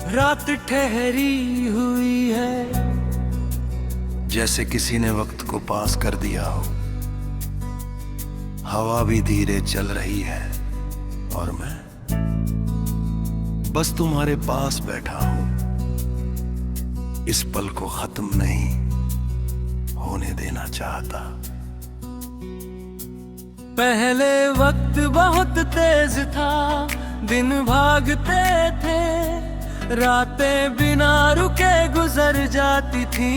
रात ठहरी हुई है, जैसे किसी ने वक्त को पास कर दिया हो। हवा भी धीरे चल रही है और मैं बस तुम्हारे पास बैठा हूं। इस पल को खत्म नहीं होने देना चाहता। पहले वक्त बहुत तेज था, दिन भागते थे, रातें बिना रुके गुजर जाती थी।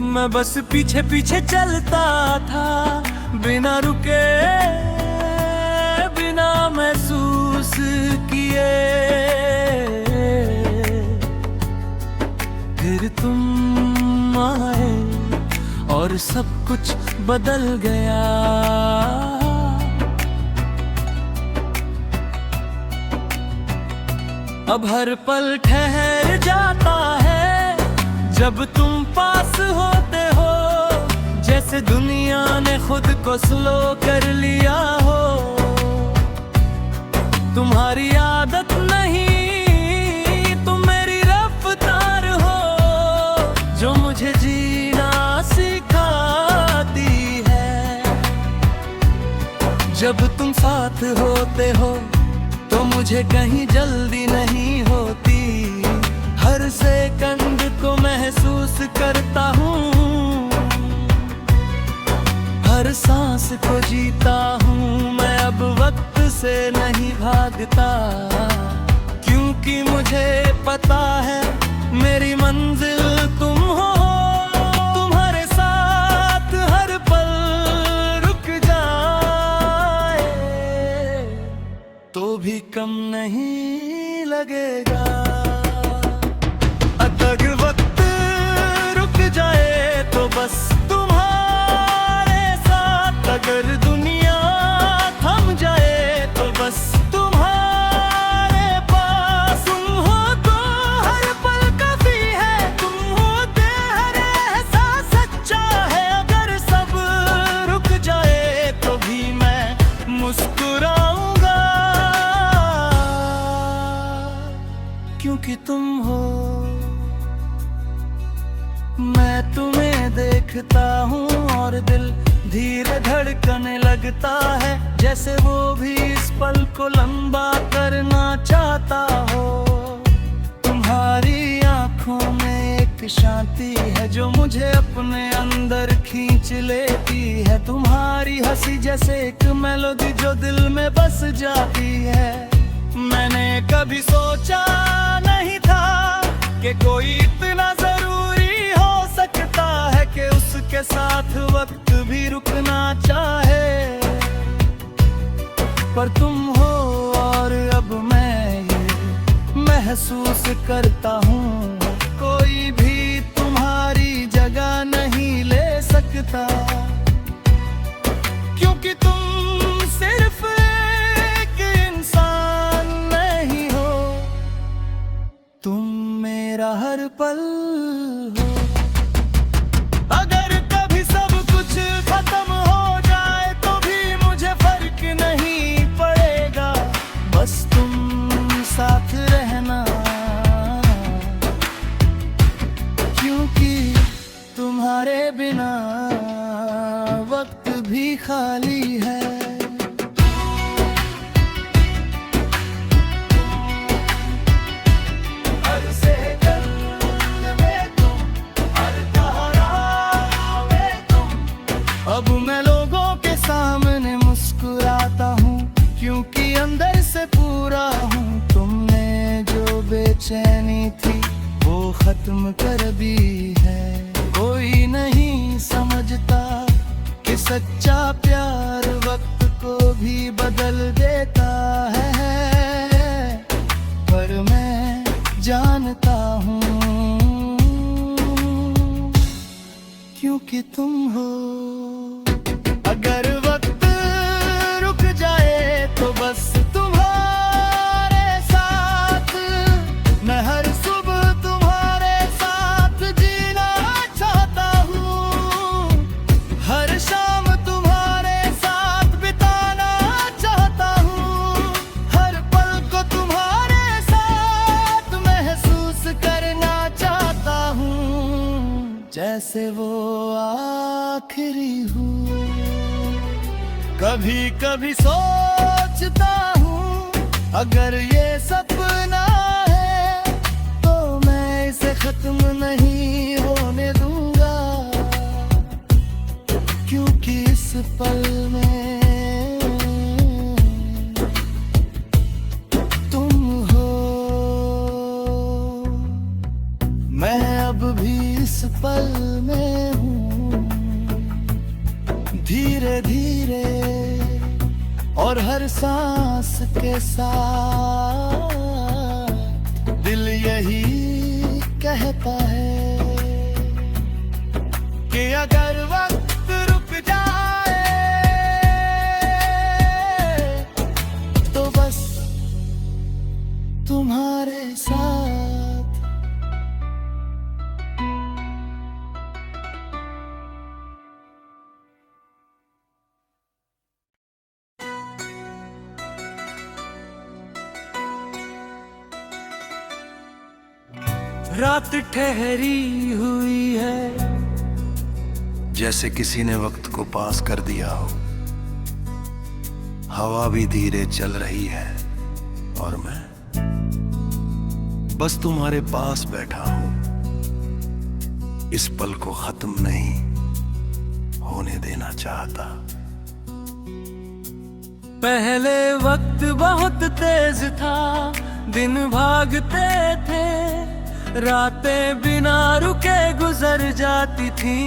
मैं बस पीछे पीछे चलता था, बिना रुके, बिना महसूस किए। फिर तुम आए और सब कुछ बदल गया। अब हर पल ठहर जाता है जब तुम पास होते हो, जैसे दुनिया ने खुद को स्लो कर लिया हो। तुम्हारी आदत नहीं, तुम मेरी रफ्तार हो, जो मुझे जीना सिखाती है। जब तुम साथ होते हो तो मुझे कहीं जल्दी नहीं होती। हर सेकंड को महसूस करता हूँ, हर सांस को जीता हूँ। मैं अब वक्त से नहीं भागता, क्योंकि मुझे पता है मेरी मंजिल तुम हो। तुम्हारे साथ हर पल रुक जाए तो भी कम नहीं लगेगा। अगर वक्त रुक जाए तो बस तुम्हारे साथ, अगर दुनिया थम जाए तो बस तुम्हारे पास। तुम हो तो हर पल काफी है, तुम होते हर एहसास सच्चा है। अगर सब रुक जाए तो भी मैं मुस्कुराऊंगा, क्योंकि तुम हो। मैं तुम्हें देखता हूँ और दिल धीरे धड़कने लगता है, जैसे वो भी इस पल को लंबा करना चाहता हो। तुम्हारी आंखों में एक शांति है जो मुझे अपने अंदर खींच लेती है। तुम्हारी हंसी जैसे एक मेलोडी जो दिल में बस जाती है। मैंने कभी सोचा नहीं था कि कोई इतना जरूरी हो सकता है कि उसके साथ वक्त भी रुकना चाहे। पर तुम हो और अब मैं ये महसूस करता हूँ, कोई भी तुम्हारी जगह नहीं ले सकता। क्योंकि तुम सिर्फ एक इंसान नहीं हो, तुम मेरा हर पल हो। अगर कभी सब कुछ खत्म हो जाए तो भी मुझे फर्क नहीं पड़ेगा, बस तुम साथ रहना। क्योंकि तुम्हारे बिना वक्त भी खाली है। अब मैं लोगों के सामने मुस्कुराता हूँ, क्योंकि अंदर से पूरा हूँ। तुमने जो बेचैनी थी वो खत्म कर दी है। कोई नहीं समझता कि सच्चा प्यार वक्त को भी बदल देता है, पर मैं जानता हूँ क्योंकि तुम हो। अगर वक्त रुक जाए तो बस तुम्हारे साथ, मैं हर सुबह तुम्हारे साथ जीना चाहता हूँ। हर शाम तुम्हारे साथ बिताना चाहता हूँ, हर पल को तुम्हारे आखिरी हूँ। कभी कभी सोचता हूँ अगर ये सपना है तो मैं इसे खत्म नहीं होने दूंगा, क्योंकि इस पल में तुम हो। मैं अब भी इस पल में हूँ, धीरे धीरे और हर सांस के साथ दिल यही कहता है कि अगर वक्त रुक जाए तो बस तुम्हारे साथ। रात ठहरी हुई है जैसे किसी ने वक्त को पास कर दिया हो। हवा भी धीरे चल रही है और मैं बस तुम्हारे पास बैठा हूं। इस पल को खत्म नहीं होने देना चाहता। पहले वक्त बहुत तेज था, दिन भागते थे, रातें बिना रुके गुजर जाती थी।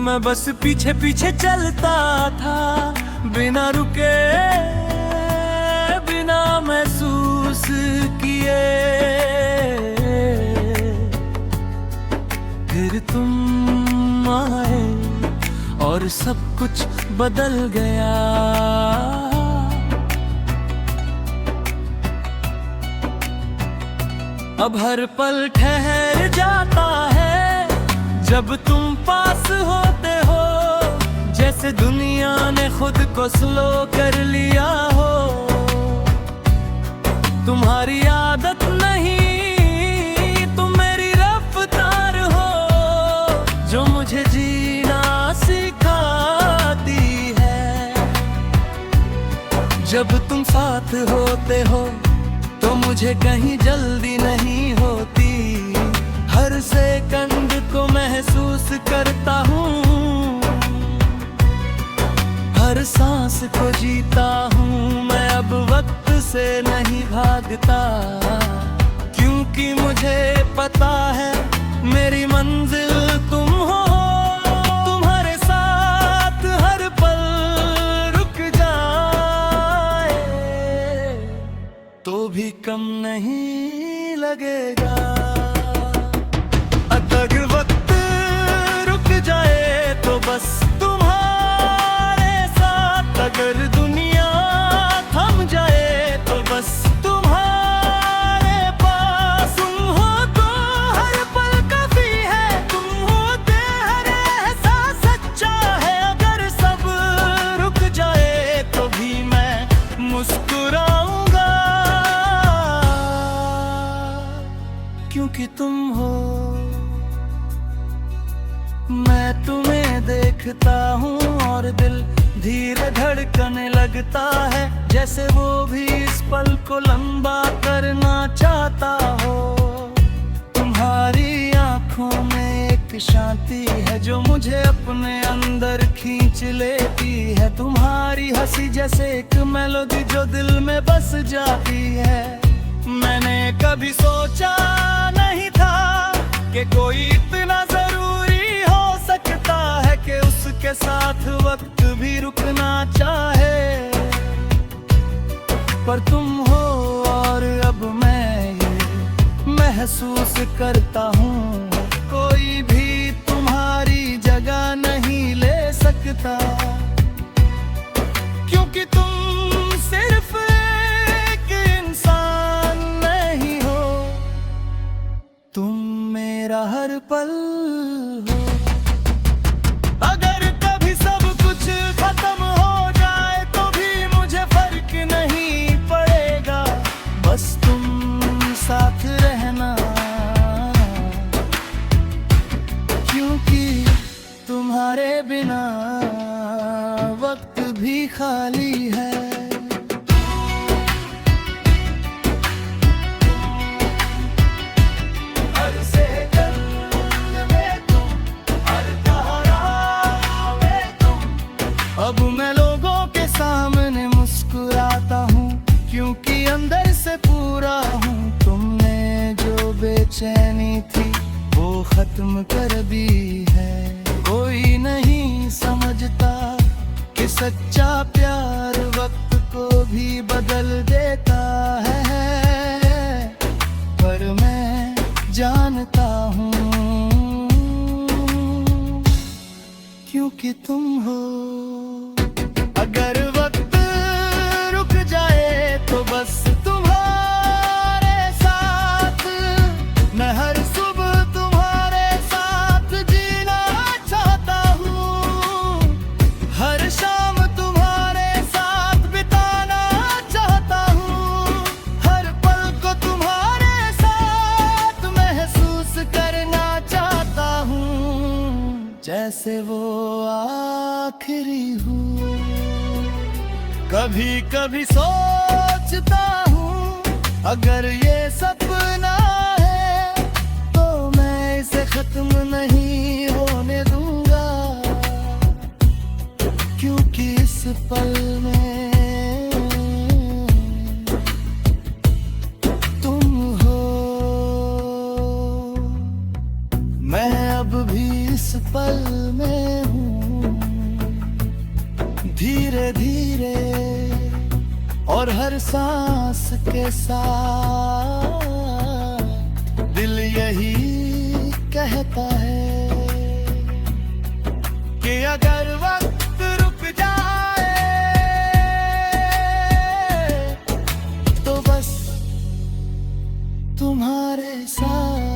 मैं बस पीछे पीछे चलता था, बिना रुके, बिना महसूस किए। फिर तुम आए और सब कुछ बदल गया। अब हर पल ठहर जाता है जब तुम पास होते हो, जैसे दुनिया ने खुद को स्लो कर लिया हो। तुम्हारी आदत नहीं, तुम मेरी रफ्तार हो, जो मुझे जीना सिखाती है। जब तुम साथ होते हो तो मुझे कहीं जल्दी नहीं होती। हर सेकंड को महसूस करता हूँ, हर सांस को जीता हूँ। मैं अब वक्त से नहीं भागता, क्योंकि मुझे पता है मेरी मंजिल तुम हो। तुम्हारे साथ हर पल रुक जाए तो भी कम नहीं लगेगा। अगर वक्त रुक जाए तो बस तुम्हारे साथ। अगर दुनिया थम जाए तो बस तुम्हारे पास। तुम हो तो हर पल काफी है, तुम होते हर एहसास सच्चा है। अगर सब रुक जाए तो भी मैं मुस्कुराऊंगा, क्योंकि तुम हो। मैं तुम्हें देखता हूँ और दिल धीरे धड़कने लगता है, जैसे वो भी इस पल को लंबा करना चाहता हो। तुम्हारी आंखों में एक शांति है जो मुझे अपने अंदर खींच लेती है। तुम्हारी हंसी जैसे एक मेलोडी जो दिल में बस जाती है। मैंने कभी सोचा नहीं था कि कोई इतना जरूरी हो सकता है कि उसके साथ वक्त भी रुकना चाहे। पर तुम हो और अब मैं ये महसूस करता हूँ, कोई भी तुम्हारी जगह नहीं ले सकता। क्योंकि तुम सिर्फ एक इंसान नहीं हो, तुम मेरा हर पल बिना वक्त भी खाली है। हर सेकंड में तुम, हर धारा में तुम। अब मैं लोगों के सामने मुस्कुराता हूँ, क्योंकि अंदर से पूरा हूँ। तुमने जो बेचैनी थी वो खत्म कर दी है। कोई नहीं समझता कि सच्चा प्यार वक्त को भी बदल देता है, पर मैं जानता हूँ क्योंकि तुम हो। अगर वक्त रुक जाए तो बस तुम्हारे साथ, मैं हर सुबह तुम्हारे साथ जीना चाहता हूँ। हर शाम तुम्हारे साथ बिताना चाहता हूँ। हर पल को तुम्हारे साथ महसूस करना चाहता हूँ, जैसे वो आखिरी हूँ। कभी कभी सोचता हूँ, अगर ये सपना है तो मैं इसे खत्म नहीं होने दूंगा, क्योंकि इस पल में तुम हो। मैं अब भी इस पल में हूँ। धीरे धीरे और हर सांस के साथ दिल यही कहता है कि अगर वक्त रुक जाए तो बस तुम्हारे साथ।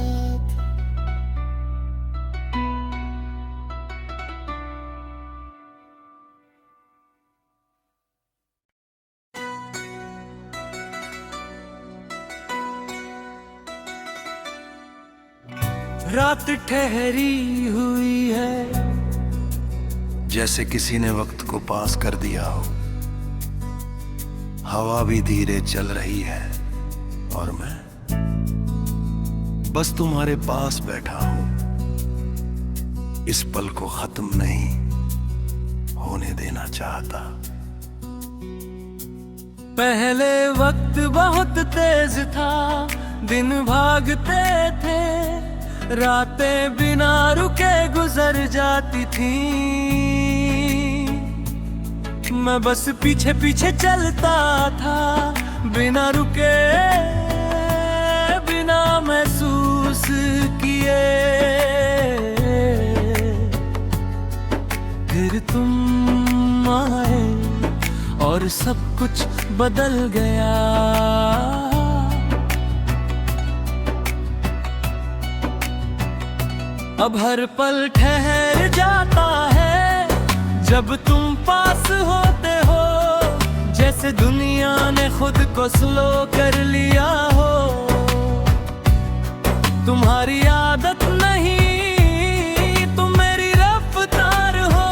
रात ठहरी हुई है, जैसे किसी ने वक्त को पास कर दिया हो। हवा भी धीरे चल रही है और मैं बस तुम्हारे पास बैठा हूं। इस पल को खत्म नहीं होने देना चाहता। पहले वक्त बहुत तेज था, दिन भागते थे, रातें बिना रुके गुजर जाती थी। मैं बस पीछे पीछे चलता था, बिना रुके, बिना महसूस किए। फिर तुम आए और सब कुछ बदल गया। अब हर पल ठहर जाता है जब तुम पास होते हो, जैसे दुनिया ने खुद को स्लो कर लिया हो। तुम्हारी आदत नहीं, तुम मेरी रफ्तार हो,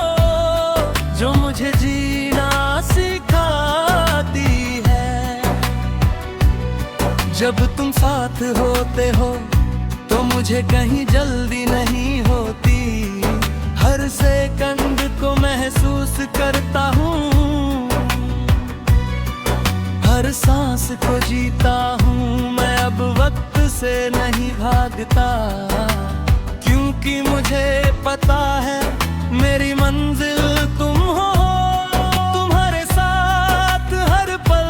जो मुझे जीना सिखाती है। जब तुम साथ होते हो तो मुझे कहीं जल्दी नहीं होती। हर सेकंड को महसूस करता हूँ, हर सांस को जीता हूँ। मैं अब वक्त से नहीं भागता, क्योंकि मुझे पता है मेरी मंजिल तुम हो। तुम्हारे साथ हर पल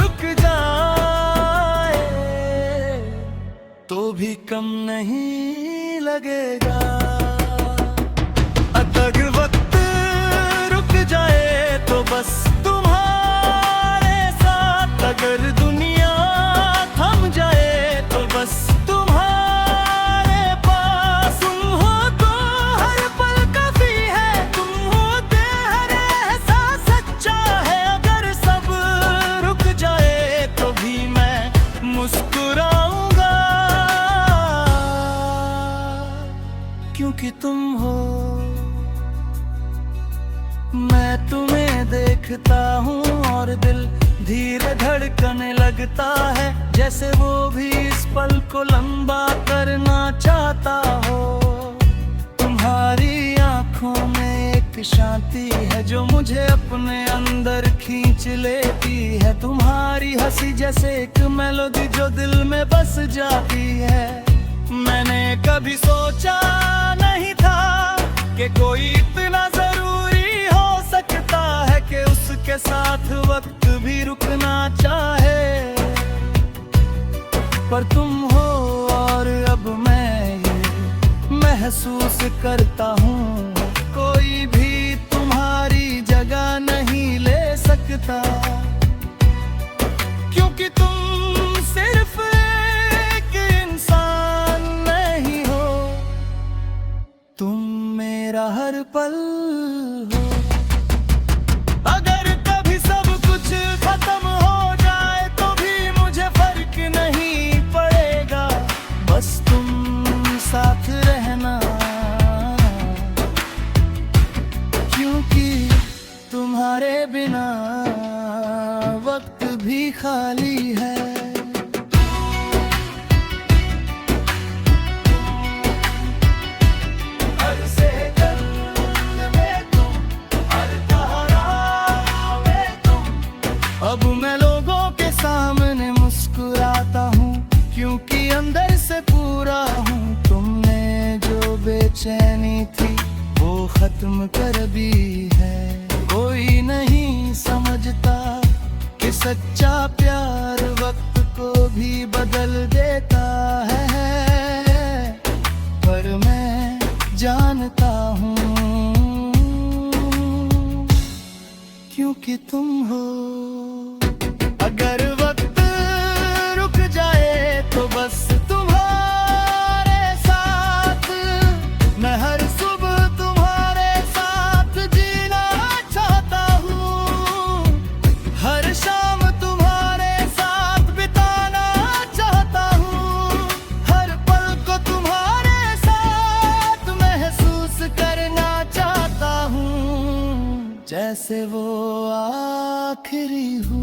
रुक जाए तो भी कम नहीं लगेगा। अगर वक्त रुक जाए तो बस तुम्हारे साथ। अगर दुनिया थम जाए तो बस तुम्हारे पास। तुम हो तो हर पल काफी है, तुम होते हर एहसास सच्चा है। अगर सब रुक जाए तो भी मैं मुस्कुराऊंगा, क्योंकि तुम हो। मैं तुम्हें देखता हूँ और दिल धीरे धड़कने लगता है, जैसे वो भी इस पल को लंबा करना चाहता हो। तुम्हारी आंखों में एक शांति है जो मुझे अपने अंदर खींच लेती है। तुम्हारी हंसी जैसे एक मेलोडी जो दिल में बस जाती है। मैंने कभी सोचा नहीं था कि कोई इतना जरूरी हो सकता है कि उसके साथ वक्त भी रुकना चाहे। पर तुम हो और अब मैं ये महसूस करता हूँ, कोई भी तुम्हारी जगह नहीं ले सकता। क्योंकि तुम सिर्फ एक इंसान नहीं हो, तुम मेरा हर पल हो। अगर कभी सब कुछ खत्म हो जाए तो भी मुझे फर्क नहीं पड़ेगा, बस तुम साथ रहना। क्योंकि तुम्हारे बिना वक्त भी खाली है। अब मैं लोगों के सामने मुस्कुराता हूँ, क्योंकि अंदर से पूरा हूँ। तुमने जो बेचैनी थी वो खत्म कर दी है। कोई नहीं समझता कि सच्चा प्यार वक्त को भी बदल देता है, पर मैं जानता हूँ क्योंकि तुम हो। अगर वक्त रुक जाए तो बस तुम्हारे साथ, मैं हर सुबह तुम्हारे साथ जीना चाहता हूँ। हर शाम तुम्हारे साथ बिताना चाहता हूँ। हर पल को तुम्हारे साथ महसूस करना चाहता हूँ, जैसे वो आखिरी हूँ।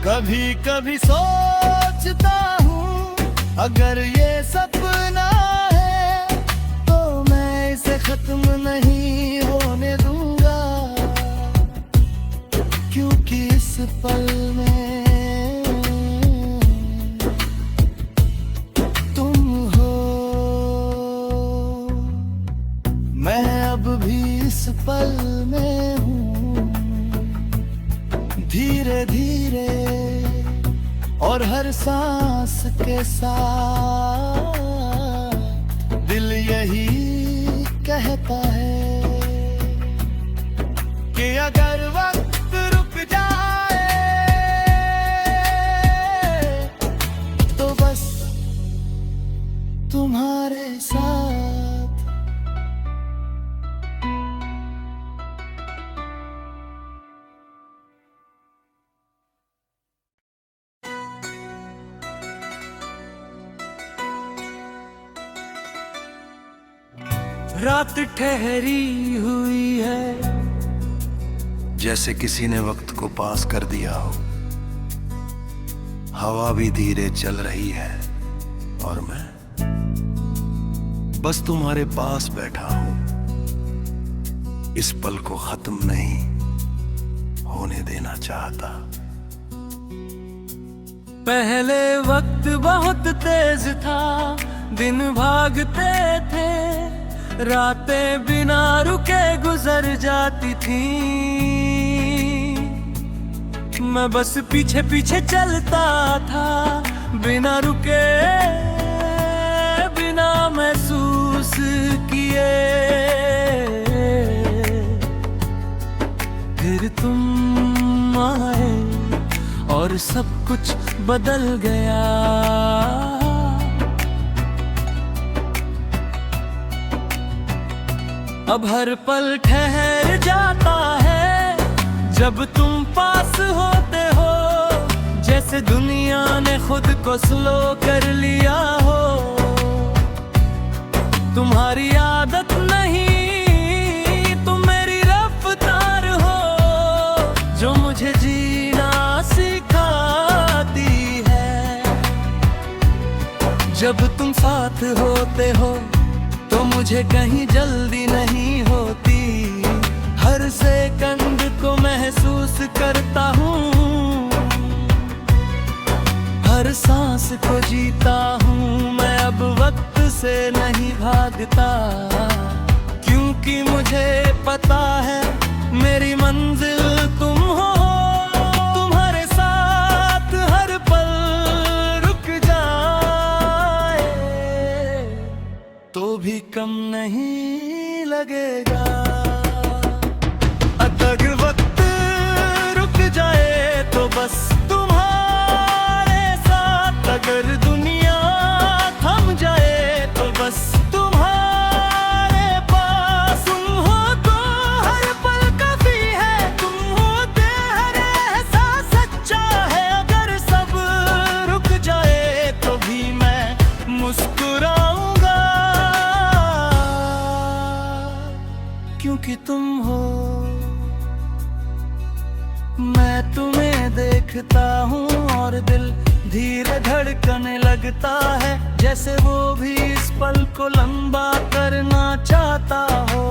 कभी कभी सोचता हूँ अगर ये सपना है तो मैं इसे खत्म नहीं होने दूंगा। क्योंकि इस पल में तुम हो, मैं अब भी इस पल में हूँ। धीरे धीरे और हर सांस के साथ दिल यही कहता है कि अगर वक्त रुक जाए तो बस तुम्हारे साथ। रात ठहरी हुई है, जैसे किसी ने वक्त को पास कर दिया हो। हवा भी धीरे चल रही है और मैं बस तुम्हारे पास बैठा हूं। इस पल को खत्म नहीं होने देना चाहता। पहले वक्त बहुत तेज था, दिन भागते थे, रातें बिना रुके गुजर जाती थी। मैं बस पीछे पीछे चलता था, बिना रुके, बिना महसूस किए। फिर तुम आए और सब कुछ बदल गया। अब हर पल ठहर जाता है जब तुम पास होते हो, जैसे दुनिया ने खुद को स्लो कर लिया हो। तुम्हारी आदत नहीं, तुम मेरी जब तुम साथ होते हो तो मुझे कहीं जल्दी नहीं होती। हर सेकंड को महसूस करता हूँ, हर सांस को जीता हूँ मैं। अब वक्त से नहीं भागता, क्योंकि मुझे पता है मेरी मंजिल तुम हो। तुम्हारे साथ हर पल रुक जाए तो भी कम नहीं लगेगा। अगर वक्त रुक जाए तो बस तुम्हारे साथ, अगर दुनिया थम जाए तो बस तुम्हारे पास। तुम हो तो हर पल काफी है, तुम होते हर एहसास सच्चा है। अगर सब रुक जाए तो भी मैं मुस्कुराऊंगा, क्योंकि तुम हो। मैं तुम्हें देखता हूँ और दिल धीरे धड़कने लगता है, जैसे वो भी इस पल को लंबा करना चाहता हो।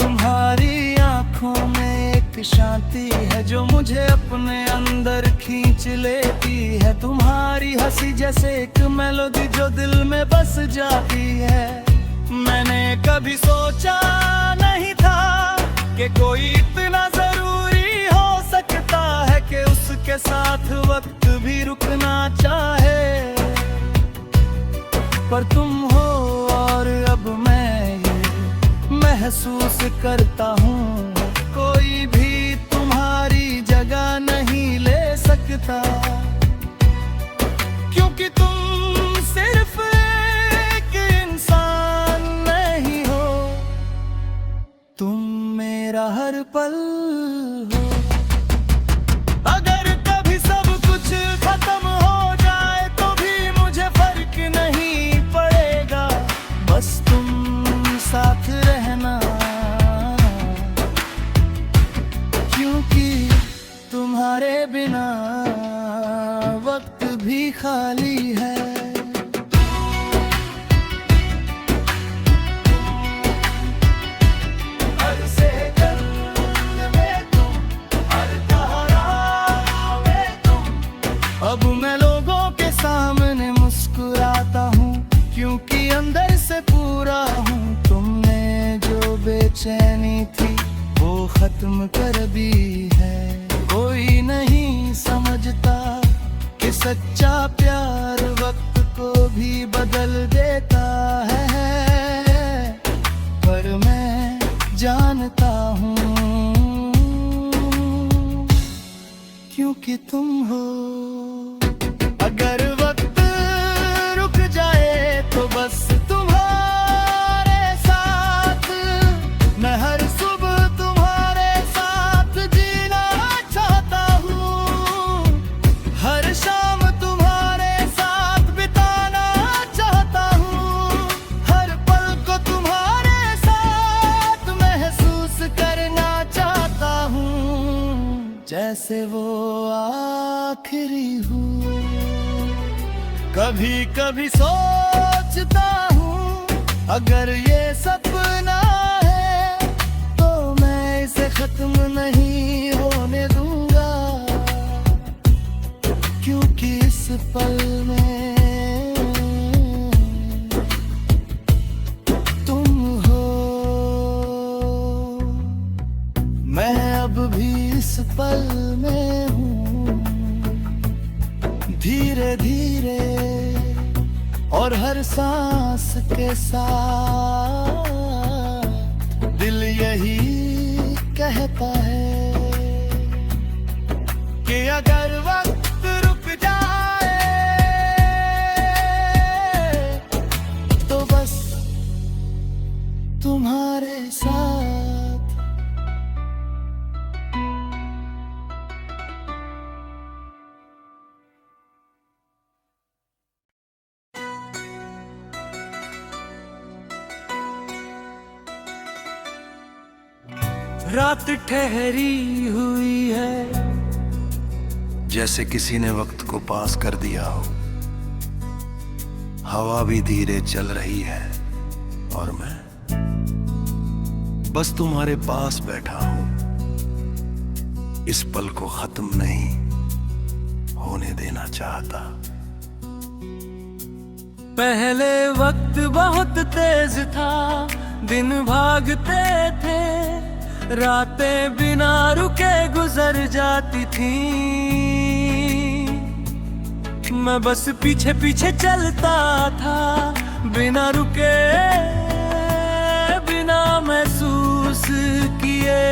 तुम्हारी आंखों में एक शांति है जो मुझे अपने अंदर खींच लेती है। तुम्हारी हंसी जैसे एक मेलोडी जो दिल में बस जाती है। मैंने कभी सोचा नहीं था कि कोई इतना जरूरी हो सकता है कि उसके साथ वक्त भी रुकना चाहे। पर तुम हो और अब मैं ये महसूस करता हूँ, कोई भी तुम्हारी जगह नहीं ले सकता। क्योंकि तुम सिर्फ एक इंसान नहीं हो, तुम मेरा हर पल हो। अगर कभी सब कुछ खत्म हो जाए तो भी मुझे फर्क नहीं पड़ेगा, बस तुम साथ रहना। क्योंकि तुम्हारे बिना वक्त भी खाली है। अब मैं लोगों के सामने मुस्कुराता हूँ, क्योंकि अंदर से पूरा हूँ। तुमने जो बेचैनी थी वो खत्म कर दी है। कोई नहीं समझता कि सच्चा प्यार वक्त को भी बदल देता है, पर मैं जानता हूँ, क्योंकि तुम हो। अगर वक्त रुक जाए तो बस तुम्हारे साथ, मैं हर सुबह तुम्हारे साथ जीना चाहता हूँ। हर शाम तुम्हारे साथ बिताना चाहता हूँ। हर पल को तुम्हारे साथ महसूस करना चाहता हूँ, जैसे वो आखिरी हूँ। कभी कभी सोचता हूँ अगर ये सपना है तो मैं इसे खत्म नहीं होने दूंगा, क्योंकि इस पल में तुम हो। मैं अब भी इस पल में हूँ। धीरे धीरे और हर सांस के साथ दिल यही कहता है कि अगर वक्त रुक जाए तो बस तुम्हारे साथ। रात ठहरी हुई है, जैसे किसी ने वक्त को पास कर दिया हो। हवा भी धीरे चल रही है और मैं बस तुम्हारे पास बैठा हूं। इस पल को खत्म नहीं होने देना चाहता। पहले वक्त बहुत तेज था, दिन भागते थे, रातें बिना रुके गुजर जाती थी। मैं बस पीछे पीछे चलता था, बिना रुके, बिना महसूस किए।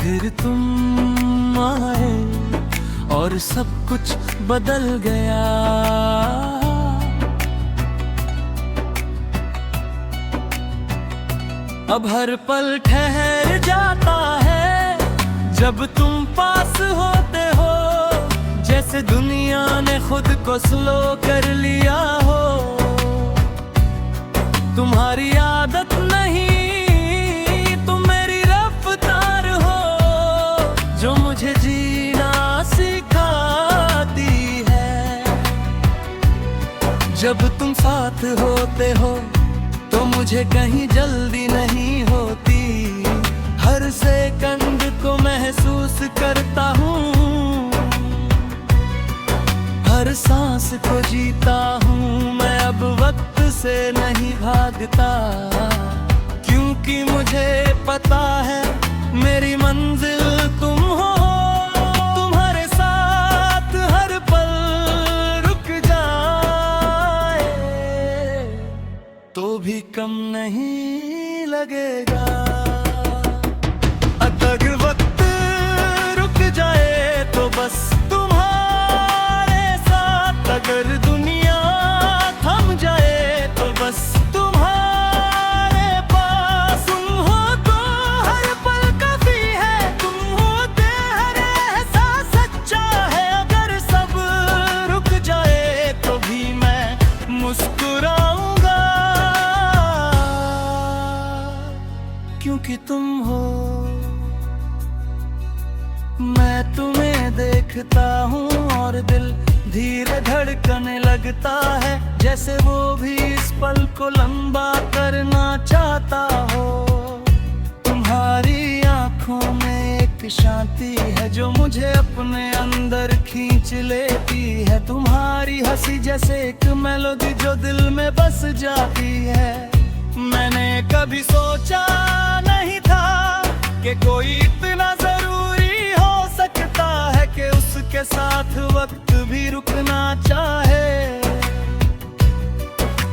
फिर तुम आए और सब कुछ बदल गया। अब हर पल ठहर जाता है जब तुम पास होते हो, जैसे दुनिया ने खुद को स्लो कर लिया हो। तुम्हारी आदत नहीं, तुम मेरी रफ्तार हो, जो मुझे जीना सिखाती है। जब तुम साथ होते हो तो मुझे कहीं जल्दी नहीं होती। हर सेकंड को महसूस करता हूँ, हर सांस को जीता हूँ मैं। अब वक्त से नहीं भागता, क्योंकि मुझे पता है मेरी मंजिल तुम हो। तुम्हारे साथ हर पल रुक जाए तो भी कम नहीं लगेगा। अगर वक्त रुक जाए तो बस तुम्हारे साथ, अगर दुनिया थम जाए तो बस तुम्हारे पास। तुम हो तो हर पल काफी है, तुम होते हर एहसास सच्चा है। अगर सब रुक जाए तो भी मैं मुस्कुराऊंगा, क्योंकि तुम हो। मैं तुम्हें देखता हूँ और दिल धीरे धड़कने लगता है, जैसे वो भी इस पल को लंबा करना चाहता हो। तुम्हारी आंखों में एक शांति है जो मुझे अपने अंदर खींच लेती है। तुम्हारी हंसी जैसे एक मेलोडी जो दिल में बस जाती है। मैंने कभी सोचा नहीं था कि कोई इतना जरूरी हो सकता है कि उसके साथ वक्त भी रुकना चाहे।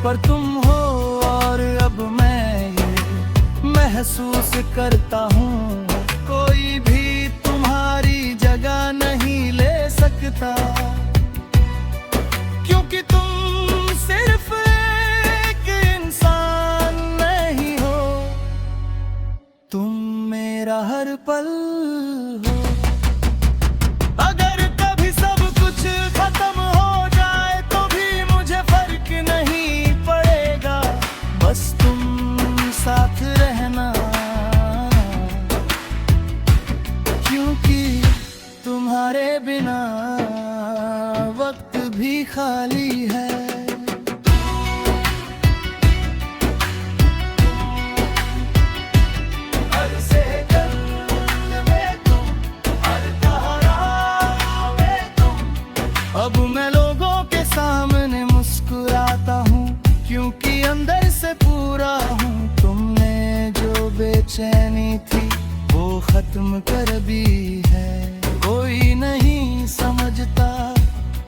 पर तुम हो और अब मैं ये महसूस करता हूँ, कोई भी तुम्हारी जगह नहीं ले सकता। क्योंकि तुम सिर्फ एक इंसान नहीं हो, तुम मेरा हर पल हो। अगर कभी सब कुछ खत्म हो जाए तो भी मुझे फर्क नहीं पड़ेगा, बस तुम साथ रहना। क्योंकि तुम्हारे बिना वक्त भी खाली है। अब मैं लोगों के सामने मुस्कुराता हूँ, क्योंकि अंदर से पूरा हूँ। तुमने जो बेचैनी थी वो खत्म कर दी है। कोई नहीं समझता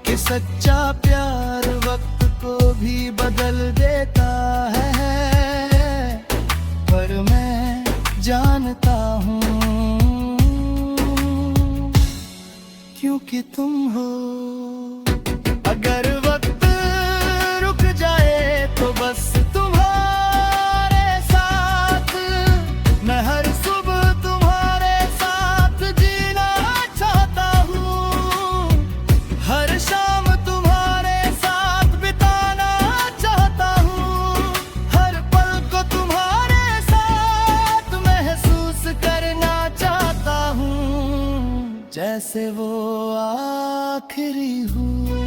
कि सच्चा प्यार वक्त को भी बदल देता है, पर मैं जानता हूँ क्योंकि तुम हो। अगर वक्त रुक जाए तो बस तुम्हारे साथ, मैं हर सुबह तुम्हारे साथ जीना चाहता हूँ। हर शाम तुम्हारे साथ बिताना चाहता हूँ। हर पल को तुम्हारे साथ महसूस करना चाहता हूँ, जैसे वो आखिरी हुआ।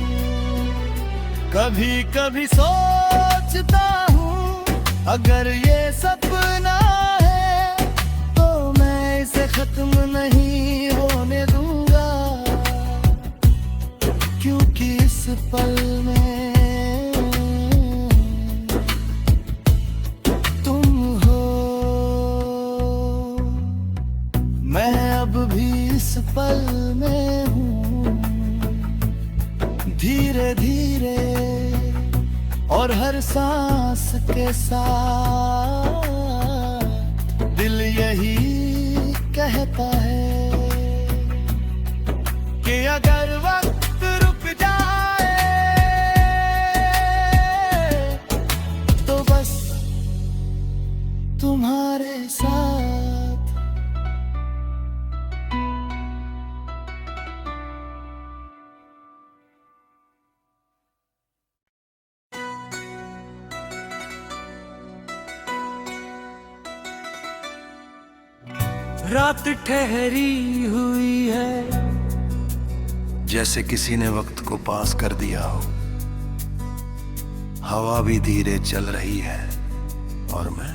कभी कभी सोचता हूँ अगर ये सपना है तो मैं इसे खत्म नहीं होने दूंगा, क्योंकि इस पल में तुम हो। मैं अब भी इस पल में हूँ, धीरे धीरे और हर सांस के साथ दिल यही कहता है कि अगर वक्त रुक जाए तो बस तुम्हारे साथ। रात ठहरी हुई है जैसे किसी ने वक्त को पास कर दिया हो। हवा भी धीरे चल रही है और मैं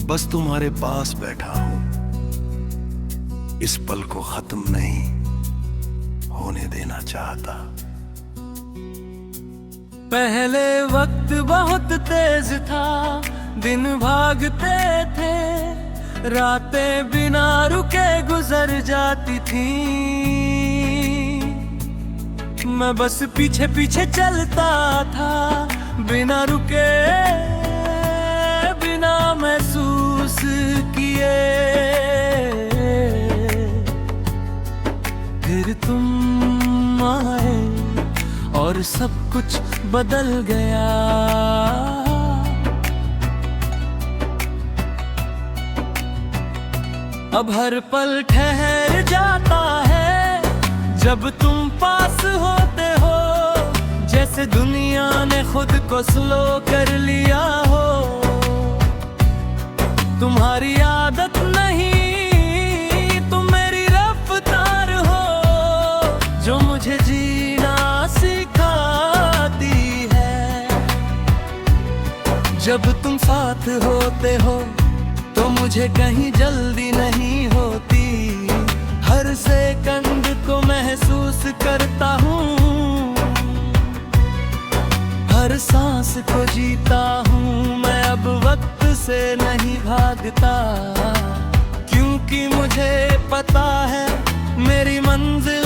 बस तुम्हारे पास बैठा हूं। इस पल को खत्म नहीं होने देना चाहता। पहले वक्त बहुत तेज था, दिन भागते थे, रातें बिना रुके गुजर जाती थी। मैं बस पीछे पीछे चलता था, बिना रुके बिना महसूस किए। फिर तुम आए और सब कुछ बदल गया। अब हर पल ठहर जाता है जब तुम पास होते हो, जैसे दुनिया ने खुद को स्लो कर लिया हो। तुम्हारी आदत नहीं, तुम मेरी रफ्तार हो, जो मुझे जीना सिखाती है। जब तुम साथ होते हो तो मुझे कहीं जल्दी नहीं होती। हर सेकंड को महसूस करता हूँ, हर सांस को जीता हूँ। मैं अब वक्त से नहीं भागता, क्योंकि मुझे पता है मेरी मंजिल